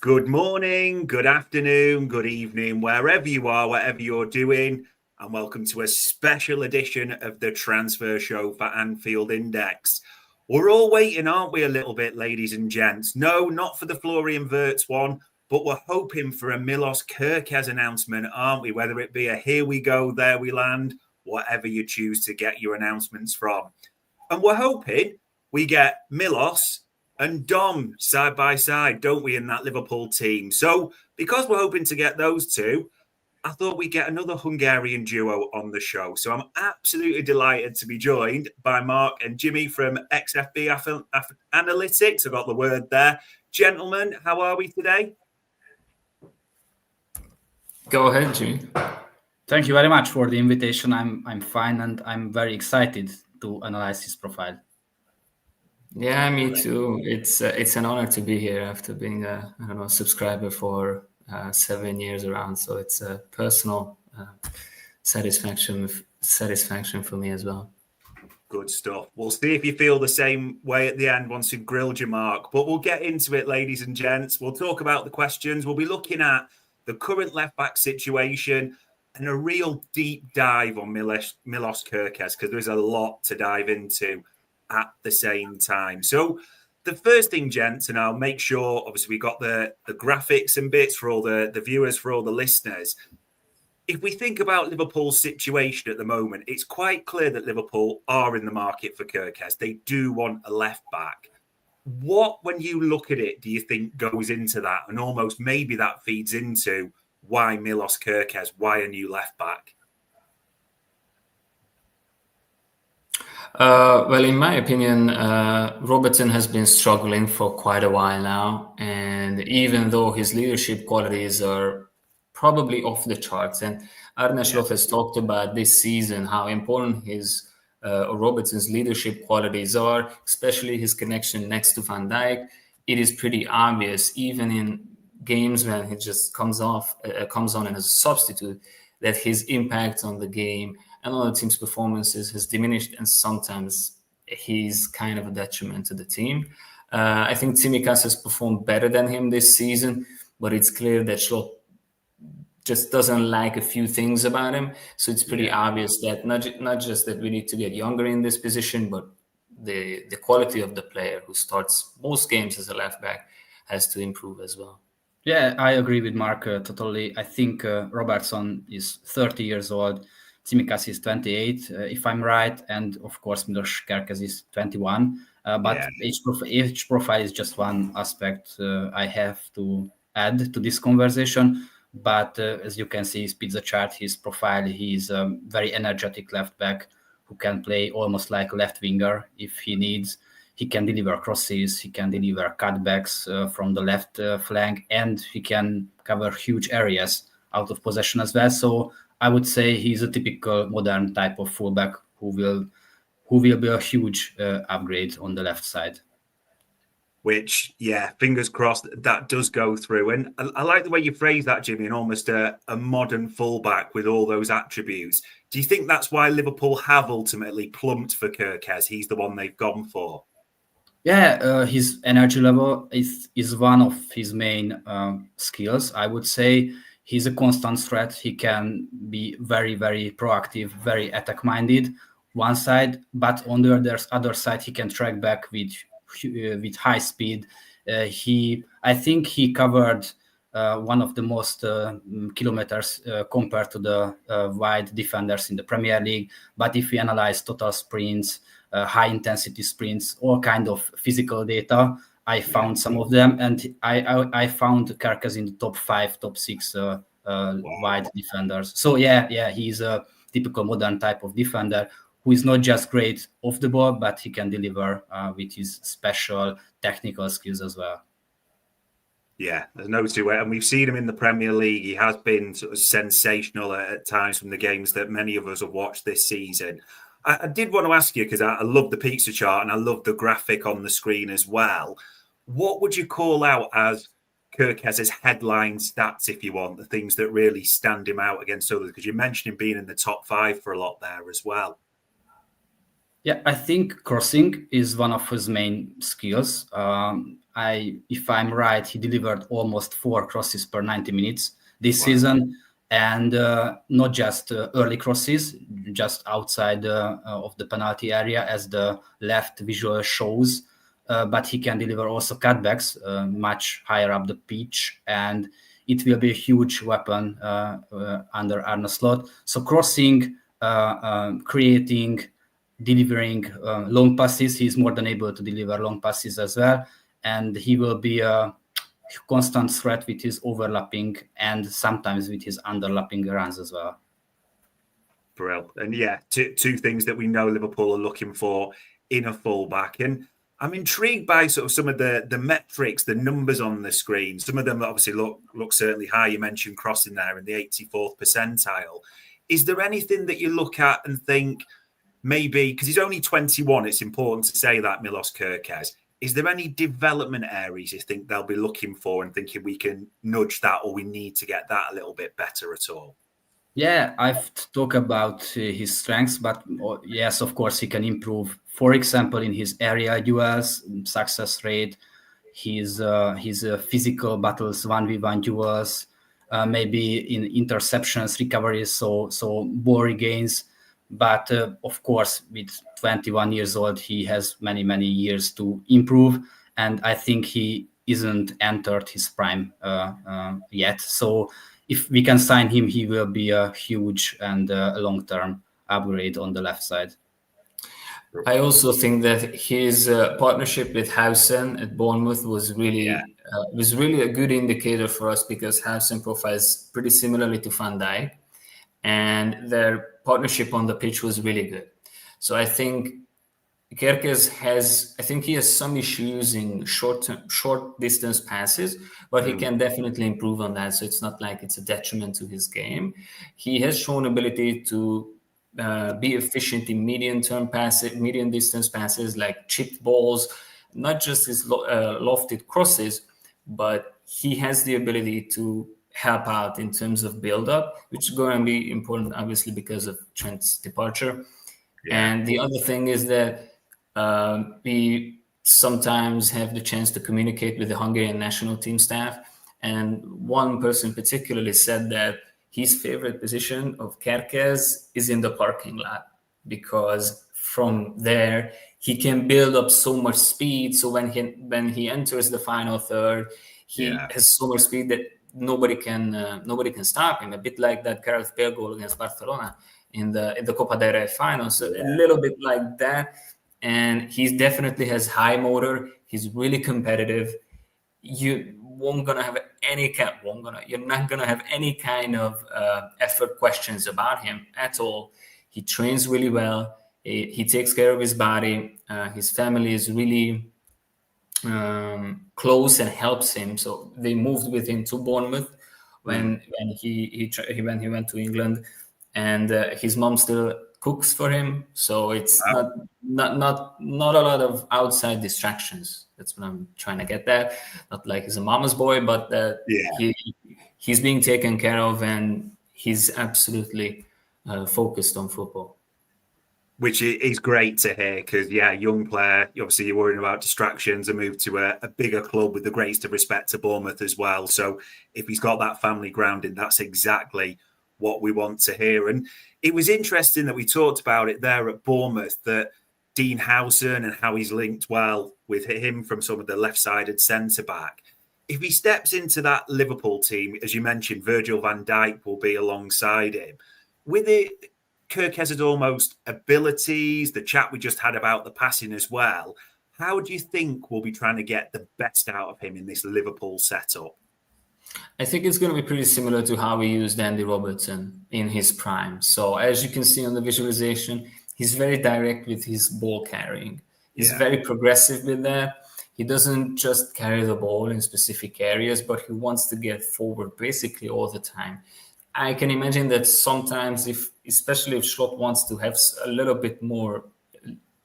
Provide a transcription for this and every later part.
Good morning, good afternoon, good evening, wherever you are, whatever you're doing, and welcome to a special edition of the transfer show for Anfield Index. We're all waiting, aren't we, a little bit, ladies and gents? No, not for the Florian Wirtz one, but we're hoping for a Milos Kerkez announcement, aren't we? Whether it be a here we go, there we land, whatever you choose to get your announcements from. And we're hoping we get Milos and Dom side by side, don't we, in that Liverpool team? So because we're hoping to get those two, I thought we'd get another Hungarian duo on the show. So I'm absolutely delighted to be joined by Mark and Jimmy from XFB Analytics. I got the word there. Gentlemen, how are we today? Go ahead, Jimmy. Thank you very much for the invitation. I'm fine, and I'm very excited to analyze his profile. Yeah, me too. It's an honor to be here after being a subscriber for 7 years around. So it's a personal satisfaction for me as well. Good stuff. We'll see if you feel the same way at the end once we've grilled you, Mark. But we'll get into it, ladies and gents. We'll talk about the questions. We'll be looking at the current left-back situation and a real deep dive on Milos Kerkez, because there's a lot to dive into at the same time. So the first thing, gents, and I'll make sure, obviously, we got the graphics and bits for all the viewers, for all the listeners. If we think about Liverpool's situation at the moment, it's quite clear that Liverpool are in the market for Kerkez. They do want a left back. What, when you look at it, do you think goes into that? And almost maybe that feeds into why Milos Kerkez, why a new left back? Well, in my opinion, Robertson has been struggling for quite a while now. And even though his leadership qualities are probably off the charts, and Arne Slot has talked about this season how important his Robertson's leadership qualities are, especially his connection next to Van Dijk. It is pretty obvious, even in games when he just comes on as a substitute, that his impact on the game and on the team's performances has diminished, and sometimes he's kind of a detriment to the team. I think Tsimikas has performed better than him this season, but it's clear that Slot just doesn't like a few things about him. So it's pretty obvious that not just that we need to get younger in this position, but the quality of the player who starts most games as a left back has to improve as well. Yeah, I agree with Mark totally. I think Robertson is 30 years old. Tsimikas is 28, if I'm right. And of course, Milos Kerkez is 21. But each profile is just one aspect I have to add to this conversation. But as you can see, speed the chart, his profile, he's a very energetic left back who can play almost like a left winger if he needs. He can deliver crosses, he can deliver cutbacks from the left flank, and he can cover huge areas out of possession as well. So I would say he's a typical modern type of fullback who will be a huge upgrade on the left side. Which, fingers crossed, that does go through. And I like the way you phrase that, Jimmy, and almost a modern fullback with all those attributes. Do you think that's why Liverpool have ultimately plumped for Kerkez? He's the one they've gone for. Yeah, his energy level is one of his main skills. I would say he's a constant threat. He can be very, very proactive, very attack-minded, one side, but on the other side, he can track back with high speed. I think he covered one of the most kilometers compared to the wide defenders in the Premier League. But if we analyze total sprints, high intensity sprints, all kind of physical data, I found some of them, and I found Kerkez in the top 5, top 6 wide defenders. So he's a typical modern type of defender who is not just great off the ball, but he can deliver with his special technical skills as well. Yeah, there's no two way. And we've seen him in the Premier League. He has been sort of sensational at times from the games that many of us have watched this season. I did want to ask you, because I love the pizza chart and I love the graphic on the screen as well. What would you call out as Kerkez's headline stats, if you want, the things that really stand him out against others? Because you mentioned him being in the top 5 for a lot there as well. Yeah, I think crossing is one of his main skills. if I'm right, he delivered almost 4 crosses per 90 minutes this season, and not just early crosses, just outside of the penalty area, as the left visual shows. But he can deliver also cutbacks much higher up the pitch, and it will be a huge weapon under Arne Slot. So crossing, creating, delivering long passes, he's more than able to deliver long passes as well, and he will be a constant threat with his overlapping and sometimes with his underlapping runs as well. Brill. And yeah, two things that we know Liverpool are looking for in a fullback. And I'm intrigued by sort of some of the metrics, the numbers on the screen. Some of them obviously look certainly high. You mentioned crossing there in the 84th percentile. Is there anything that you look at and think maybe, because he's only 21, it's important to say that, Milos Kerkez, is there any development areas you think they'll be looking for and thinking we can nudge that or we need to get that a little bit better at all? Yeah, I've talked about his strengths, but yes, of course, he can improve. For example, in his area duels, success rate, his physical battles, 1v1 duels, maybe in interceptions, recoveries, so ball regains. But of course, with 21 years old, he has many years to improve, and I think he isn't entered his prime yet. So if we can sign him, he will be a huge and long-term upgrade on the left side. I also think that his partnership with Howson at Bournemouth was really a good indicator for us, because Howson profiles pretty similarly to Van Dijk, and their partnership on the pitch was really good. So I think Kerkez has some issues in short distance passes, but he can definitely improve on that. So it's not like it's a detriment to his game. He has shown ability to be efficient in medium distance passes, like chipped balls, not just his lofted crosses, but he has the ability to help out in terms of build-up, which is going to be important, obviously, because of Trent's departure. Yeah. And the other thing is that we sometimes have the chance to communicate with the Hungarian national team staff. And one person particularly said that his favorite position of Kerkez is in the parking lot, because from there he can build up so much speed. So when he enters the final third, he has so much speed that nobody can stop him. A bit like that Gareth Bale goal against Barcelona in the Copa del Rey final. So a little bit like that. And he definitely has high motor. He's really competitive. You're not gonna have any kind of effort questions about him at all. He trains really well. He takes care of his body. His family is really close and helps him. So they moved with him to Bournemouth when he went to England, and his mom still cooks for him. So it's not a lot of outside distractions. That's what I'm trying to get at. Not like he's a mama's boy, but he's being taken care of, and he's absolutely focused on football. Which is great to hear, because, young player, obviously you're worrying about distractions, and move to a bigger club with the greatest of respect to Bournemouth as well. So if he's got that family grounding, that's exactly what we want to hear. And it was interesting that we talked about it there at Bournemouth, that Dean Howson and how he's linked well with him from some of the left-sided centre-back. If he steps into that Liverpool team, as you mentioned, Virgil van Dijk will be alongside him. With it, Kerkez's almost abilities, the chat we just had about the passing as well, how do you think we'll be trying to get the best out of him in this Liverpool setup? I think it's going to be pretty similar to how we used Andy Robertson in his prime. So as you can see on the visualization, he's very direct with his ball carrying. He's very progressive with that. He doesn't just carry the ball in specific areas, but he wants to get forward basically all the time. I can imagine that sometimes, especially if Slot wants to have a little bit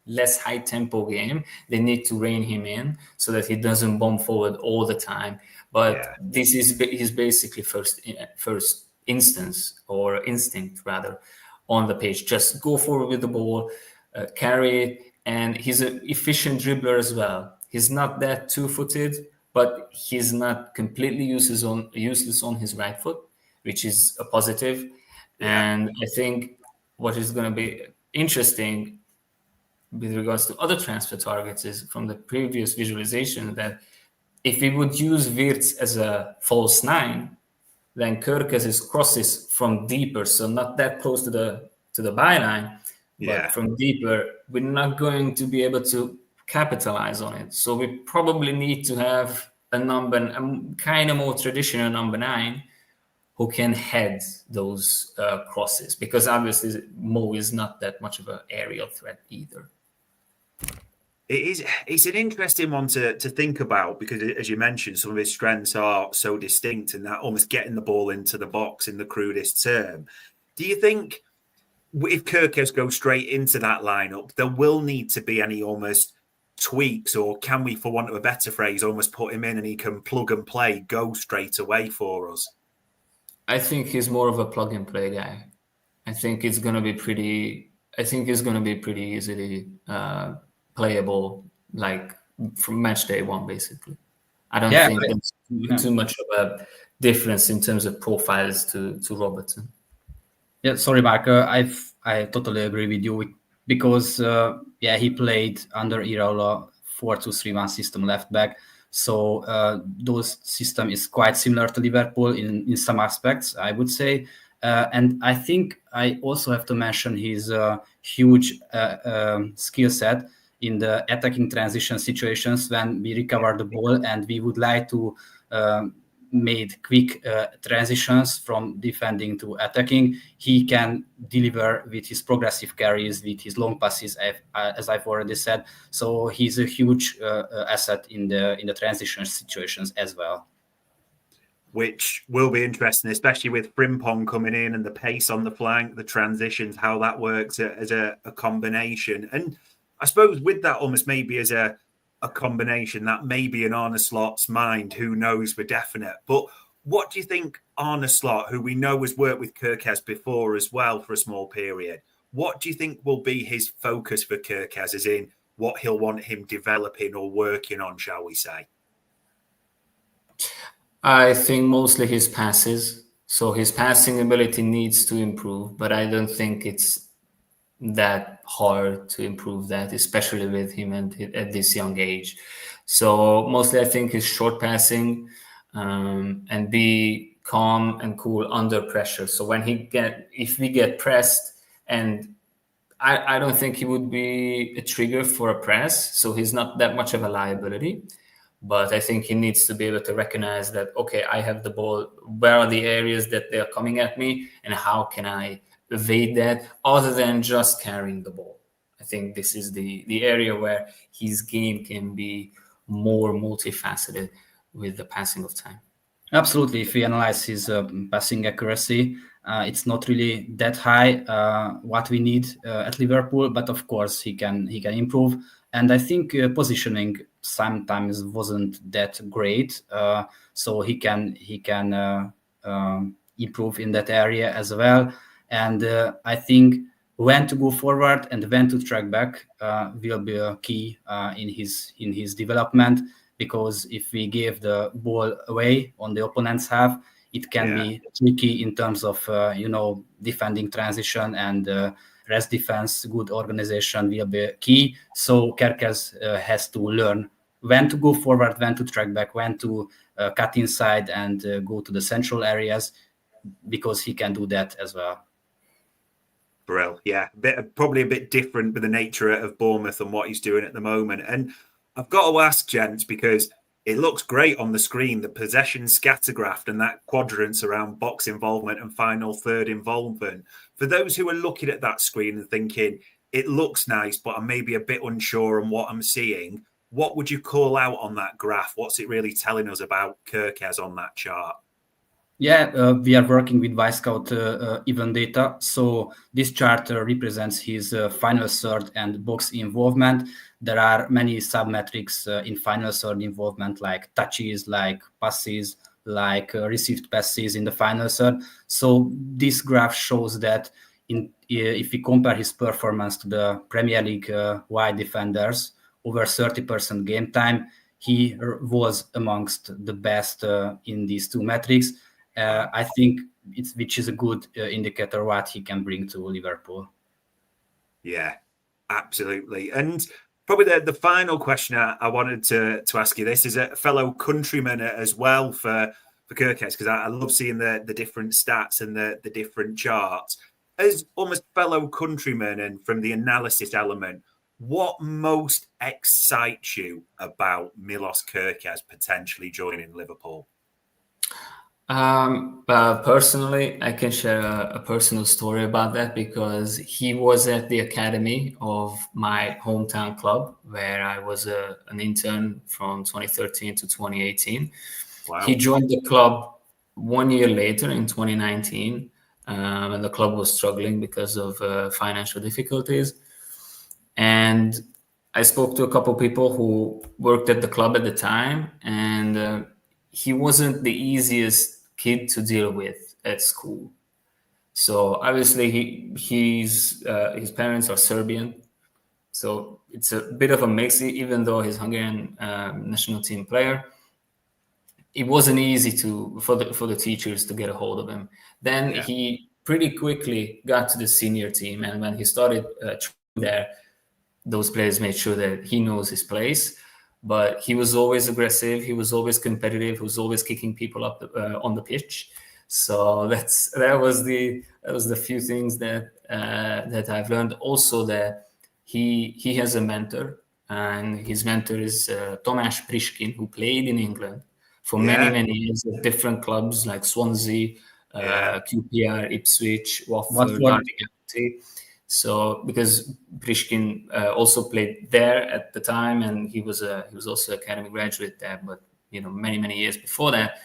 less high tempo game, they need to rein him in so that he doesn't bomb forward all the time. But this is his basically first instinct rather on the pitch. Just go forward with the ball, carry it, and he's an efficient dribbler as well. He's not that two-footed, but he's not completely useless on his right foot, which is a positive. Yeah. And I think what is going to be interesting with regards to other transfer targets is from the previous visualization that if we would use Wirtz as a false nine, then Kerkez's crosses from deeper, so not that close to the byline, but from deeper, we're not going to be able to capitalize on it. So we probably need to have a kind of more traditional number 9 who can head those crosses, because obviously Mo is not that much of an aerial threat either. It's an interesting one to think about, because as you mentioned, some of his strengths are so distinct, and that almost getting the ball into the box in the crudest term. Do you think if Kerkez goes straight into that lineup, there will need to be any almost tweaks, or can we, for want of a better phrase, almost put him in and he can plug and play, go straight away for us? I think he's more of a plug and play guy. I think it's going to be pretty easily playable, like from match day one, basically. I don't think there's too much of a difference in terms of profiles to Robertson. Yeah, sorry, Mark. I totally agree with you, because he played under Iraola 4-2-3-1 system left back. So those system is quite similar to Liverpool in some aspects, I would say. And I think I also have to mention his huge skill set in the attacking transition situations when we recover the ball and we would like to made quick transitions from defending to attacking. He can deliver with his progressive carries, with his long passes, as I've already said. So he's a huge asset in the transition situations as well. Which will be interesting, especially with Frimpong coming in and the pace on the flank, the transitions, how that works as a combination. And I suppose with that, almost maybe as a combination, that may be in Arne Slot's mind, who knows for definite. But what do you think Arne Slot, who we know has worked with Kerkez before as well for a small period, what do you think will be his focus for Kerkez, as in what he'll want him developing or working on, shall we say? I think mostly his passes. So his passing ability needs to improve, but I don't think it's that hard to improve that, especially with him at this young age. So mostly I think his short passing and be calm and cool under pressure. So if we get pressed, and I don't think he would be a trigger for a press, so he's not that much of a liability. But I think he needs to be able to recognize that, okay, I have the ball. Where are the areas that they're coming at me, and how can I evade that other than just carrying the ball? I think this is the area where his game can be more multifaceted with the passing of time. Absolutely. If we analyze his passing accuracy, it's not really that high, what we need at Liverpool, but of course he can improve. And I think positioning sometimes wasn't that great, so he can improve in that area as well. And I think when to go forward and when to track back will be a key in his development, because if we give the ball away on the opponent's half, it can be tricky in terms of defending transition, and rest defense, good organization will be key. So Kerkez has to learn when to go forward, when to track back, when to cut inside and go to the central areas, because he can do that as well. Brill, yeah, probably a bit different with the nature of Bournemouth and what he's doing at the moment. And I've got to ask, gents, because it looks great on the screen, the possession scattergraph and that quadrants around box involvement and final third involvement. For those who are looking at that screen and thinking, it looks nice, but I'm maybe a bit unsure on what I'm seeing, what would you call out on that graph? What's it really telling us about Kerkez on that chart? Yeah, we are working with Wisecout event data. So this chart represents his final third and box involvement. There are many sub-metrics in final third involvement, like touches, like passes, like received passes in the final third. So this graph shows that if we compare his performance to the Premier League wide defenders over 30% game time. He was amongst the best in these two metrics. I think which is a good indicator what he can bring to Liverpool. Yeah, absolutely. And probably the final question I wanted to ask you, this is a fellow countryman as well for Kerkez, because I love seeing the different stats and the different charts. As almost fellow countrymen and from the analysis element, what most excites you about Milos Kerkez potentially joining Liverpool? Personally, I can share a personal story about that, because he was at the academy of my hometown club, where I was an intern from 2013 to 2018. Wow. He joined the club 1 year later in 2019, and the club was struggling because of financial difficulties. And I spoke to a couple of people who worked at the club at the time, and he wasn't the easiest kid to deal with at school. So obviously his parents are Serbian, so it's a bit of a mix. Even though he's Hungarian national team player, it wasn't easy for the teachers to get a hold of him. Then he pretty quickly got to the senior team, and when he started there, those players made sure that he knows his place. But he was always aggressive. He was always competitive. He was always kicking people up on the pitch. So that was the few things that I've learned. Also, that he has a mentor, and his mentor is Tomáš Priškin, who played in England for many years at different clubs like Swansea, QPR, Ipswich, Watford. So because Priškin also played there at the time, and he was also an academy graduate there, but many years before that.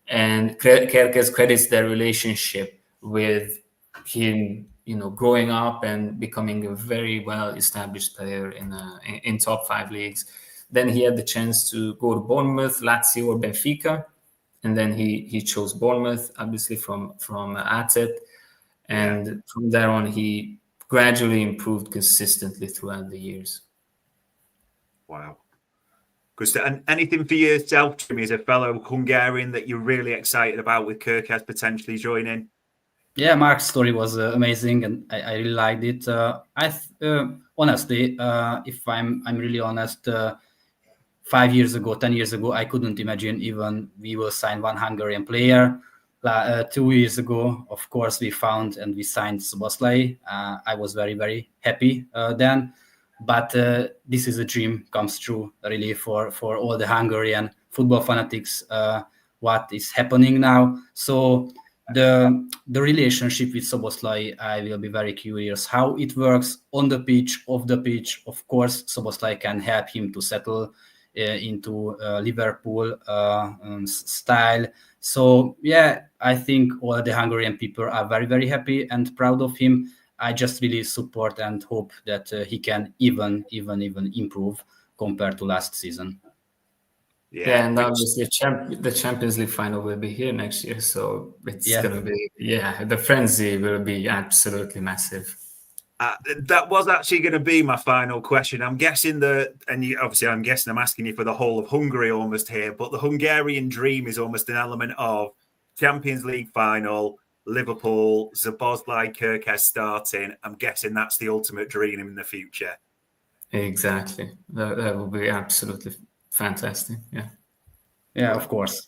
And Kerkez credits their relationship with him, growing up and becoming a very well established player in top 5 leagues. Then he had the chance to go to Bournemouth, Lazio, or Benfica, and then he chose Bournemouth, obviously from AZ, and from there on he gradually improved consistently throughout the years. Wow. Good. And anything for yourself, Jimmy, as a fellow Hungarian, that you're really excited about with Kerkez potentially joining? Yeah, Mark's story was amazing, and I really liked it. Honestly, if I'm really honest, 5 years ago, 10 years ago, I couldn't imagine even we will sign one Hungarian player. 2 years ago, of course, we found and we signed Szoboszlai. I was very, very happy then. But this is a dream comes true, really, for all the Hungarian football fanatics, what is happening now. So the relationship with Szoboszlai, I will be very curious how it works on the pitch, off the pitch. Of course, Szoboszlai can help him to settle into Liverpool style. So yeah, I think all the Hungarian people are very, very happy and proud of him. I just really support and hope that he can even improve compared to last season. Yeah, and obviously the Champions League final will be here next year, so it's going to be the frenzy will be absolutely massive. That was actually going to be my final question. I'm guessing I'm asking you for the whole of Hungary almost here, but the Hungarian dream is almost an element of Champions League final, Liverpool, Szoboszlai, Kerkez starting. I'm guessing that's the ultimate dream in the future. Exactly. That will be absolutely fantastic. Yeah, of course.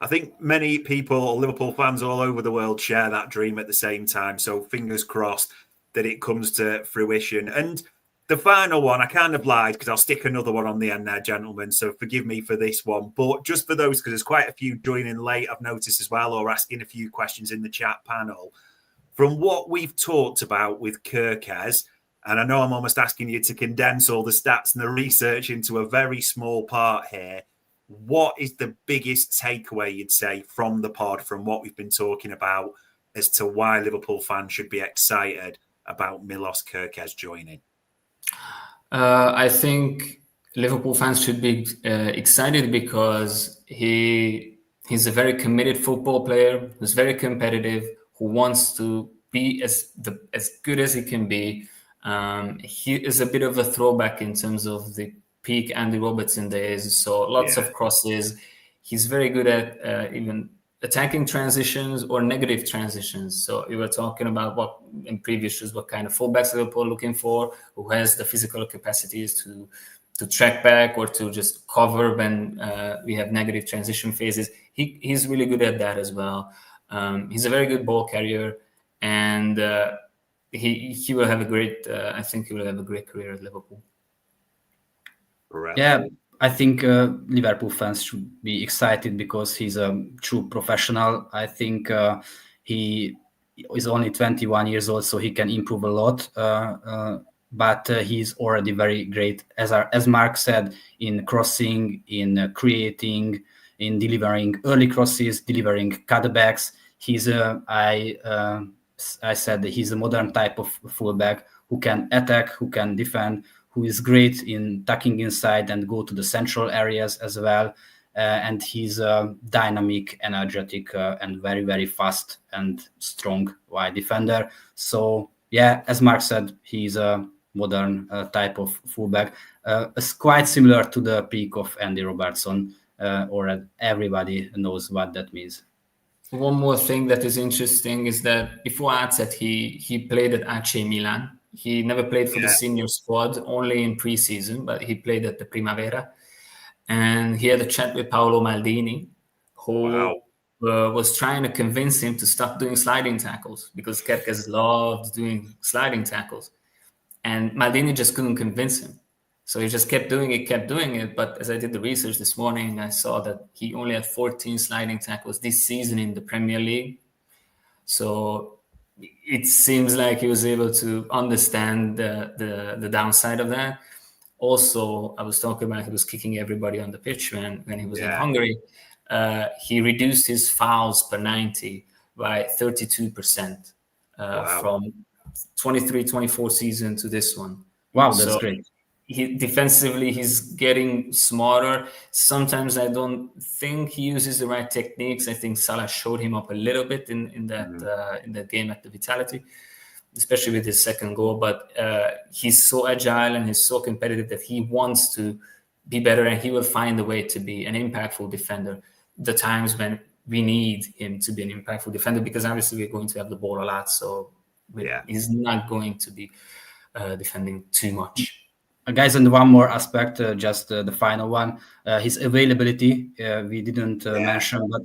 I think many people, Liverpool fans all over the world, share that dream at the same time. So fingers crossed that it comes to fruition. And the final one, I kind of lied because I'll stick another one on the end there, gentlemen. So forgive me for this one. But just for those, because there's quite a few joining late, I've noticed as well, or asking a few questions in the chat panel. From what we've talked about with Kerkez, and I know I'm almost asking you to condense all the stats and the research into a very small part here, what is the biggest takeaway you'd say from the pod, from what we've been talking about, as to why Liverpool fans should be excited about Milos Kerkez joining? I think Liverpool fans should be excited because he's a very committed football player who's very competitive, who wants to be as good as he can be. He is a bit of a throwback in terms of the peak Andy Robertson days. So lots of crosses. He's very good at even attacking transitions or negative transitions. So we were talking about what in previous shows, what kind of fullbacks Liverpool are looking for, who has the physical capacities to track back or to just cover when we have negative transition phases. He's really good at that as well. He's a very good ball carrier, and he will have a great. I think he will have a great career at Liverpool. Correct. Yeah, I think Liverpool fans should be excited because he's a true professional. I think he is only 21 years old, so he can improve a lot. But he's already very great, as Mark said, in crossing, in creating, in delivering early crosses, delivering cutbacks. I said that he's a modern type of fullback who can attack, who can defend, who is great in tucking inside and go to the central areas as well. And he's a dynamic, energetic, and very, very fast and strong wide defender. So, yeah, as Mark said, he's a modern type of fullback. It's quite similar to the peak of Andy Robertson, or everybody knows what that means. One more thing that is interesting is that before Azet, he played at AC Milan. He never played for the senior squad, only in preseason, but he played at the Primavera. And he had a chat with Paolo Maldini, who was trying to convince him to stop doing sliding tackles because Kerkez loved doing sliding tackles. And Maldini just couldn't convince him. So he just kept doing it. But as I did the research this morning, I saw that he only had 14 sliding tackles this season in the Premier League. So it seems like he was able to understand the downside of that. Also, I was talking about he was kicking everybody on the pitch when he was in Hungary. He reduced his fouls per 90 by 32% from 23-24 season to this one. Wow, that's great. Defensively, he's getting smarter. Sometimes I don't think he uses the right techniques. I think Salah showed him up a little bit in that game at the Vitality, especially with his second goal. But he's so agile and he's so competitive that he wants to be better, and he will find a way to be an impactful defender. The times when we need him to be an impactful defender, because obviously we're going to have the ball a lot, so he's not going to be defending too much. Guys, and one more aspect, just the final one, his availability. We didn't mention, but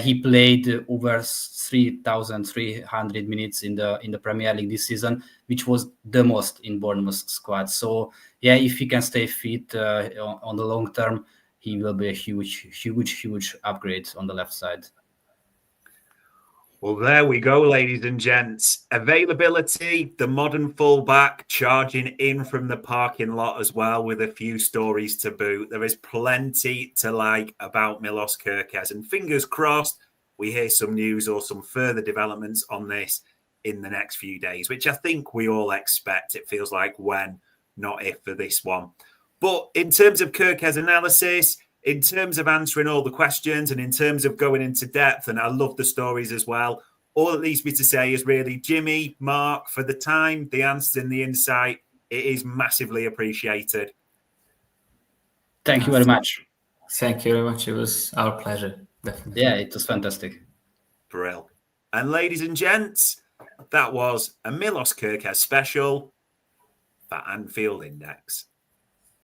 he played over 3,300 minutes in the Premier League this season, which was the most in Bournemouth's squad. So if he can stay fit on the long term, he will be a huge upgrade on the left side. Well, there we go, ladies and gents. Availability, the modern fullback charging in from the parking lot as well with a few stories to boot. There is plenty to like about Milos Kerkez, and fingers crossed we hear some news or some further developments on this in the next few days, which I think we all expect. It feels like when, not if for this one. But in terms of Kerkez analysis, in terms of answering all the questions and in terms of going into depth, and I love the stories as well, all it leaves me to say is really, Jimmy, Mark, for the time, the answers and the insight, it is massively appreciated. Thank you very much. Thank you very much. It was our pleasure. Definitely. Yeah, it was fantastic. Brill. And ladies and gents, that was a Milos Kerkez special for Anfield Index.